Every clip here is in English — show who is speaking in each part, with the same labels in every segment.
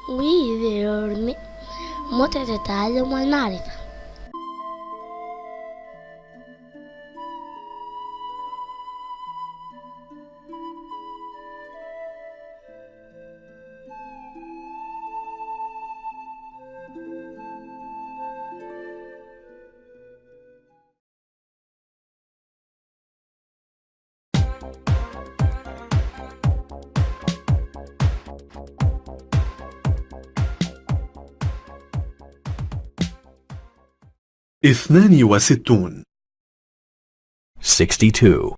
Speaker 1: ويعلمك متعة التعلم والمعرفة.
Speaker 2: اثنان وستون
Speaker 3: 62.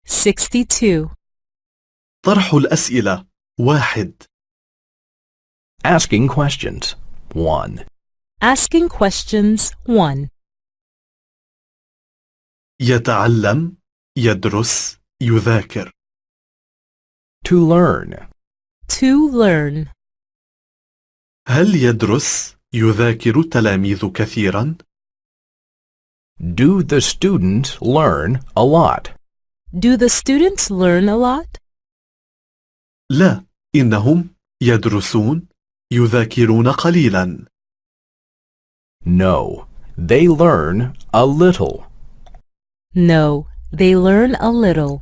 Speaker 4: 62.
Speaker 2: طرح الأسئلة 1.
Speaker 3: Asking questions 1.
Speaker 4: Asking questions 1.
Speaker 2: يتعلم، يدرس، يذاكر.
Speaker 3: To learn.
Speaker 4: To learn.
Speaker 2: هل يدرس، يذاكر التلاميذ كثيرا؟
Speaker 3: Do the students learn a lot?
Speaker 4: Do the students learn a lot?
Speaker 2: لا، إنهم يدرسون، يذاكرون قليلا.
Speaker 3: No, they learn a little.
Speaker 4: No, they learn a little.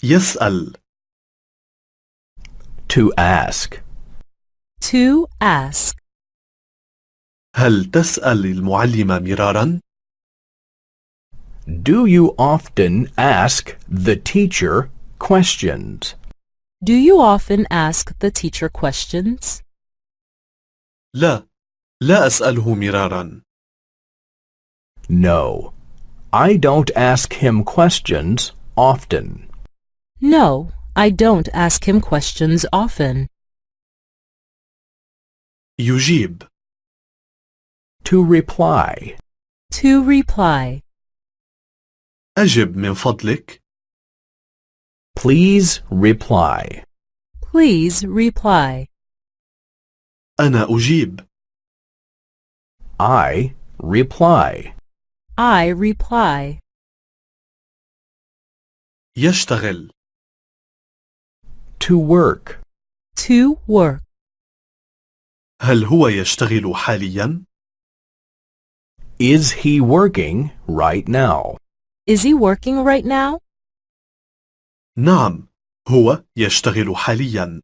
Speaker 2: يسأل.
Speaker 3: To ask.
Speaker 4: To ask.
Speaker 2: هل تسأل المعلم مرارا؟
Speaker 3: Do you often ask the teacher questions?
Speaker 4: Do you often ask the teacher questions?
Speaker 2: لا، لا أسأله مرارا.
Speaker 3: No, I don't ask him questions often.
Speaker 4: No, I don't ask him questions often.
Speaker 2: يجيب.
Speaker 3: To reply.
Speaker 4: To reply.
Speaker 2: أجب من فضلك.
Speaker 3: Please reply.
Speaker 4: Please reply.
Speaker 2: أنا أجيب.
Speaker 3: I reply.
Speaker 4: I reply.
Speaker 2: يشتغل.
Speaker 3: To work.
Speaker 4: To work.
Speaker 2: هل هو يشتغل حاليا؟
Speaker 3: Is he working right now?
Speaker 4: Is he working right now?
Speaker 2: نعم، هو يشتغل حاليا.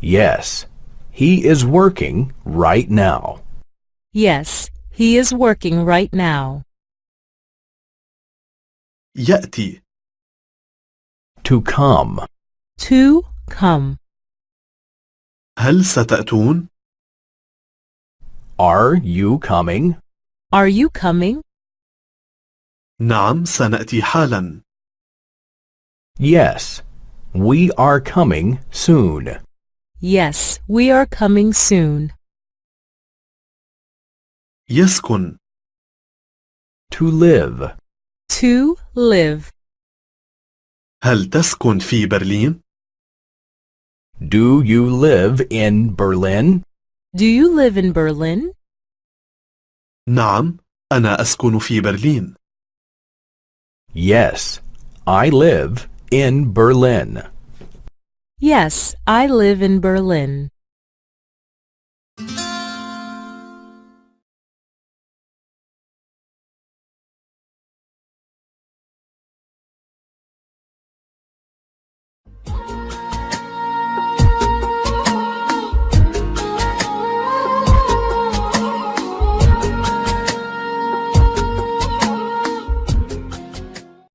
Speaker 3: Yes, he is working right now.
Speaker 4: Yes, he is working right now.
Speaker 2: يأتي.
Speaker 3: To come.
Speaker 4: To come.
Speaker 2: هل ستأتون؟
Speaker 3: Are you coming?
Speaker 4: Are you coming?
Speaker 2: نعم، سنأتي حالا.
Speaker 3: Yes, we are coming soon.
Speaker 4: Yes, we are coming soon.
Speaker 2: يسكن.
Speaker 3: To live.
Speaker 4: To live.
Speaker 2: هل تسكن في برلين؟
Speaker 3: Do you live in Berlin?
Speaker 4: Do you live in Berlin?
Speaker 2: نعم، أنا أسكن في برلين.
Speaker 3: Yes, I live in Berlin.
Speaker 4: Yes, I live in Berlin.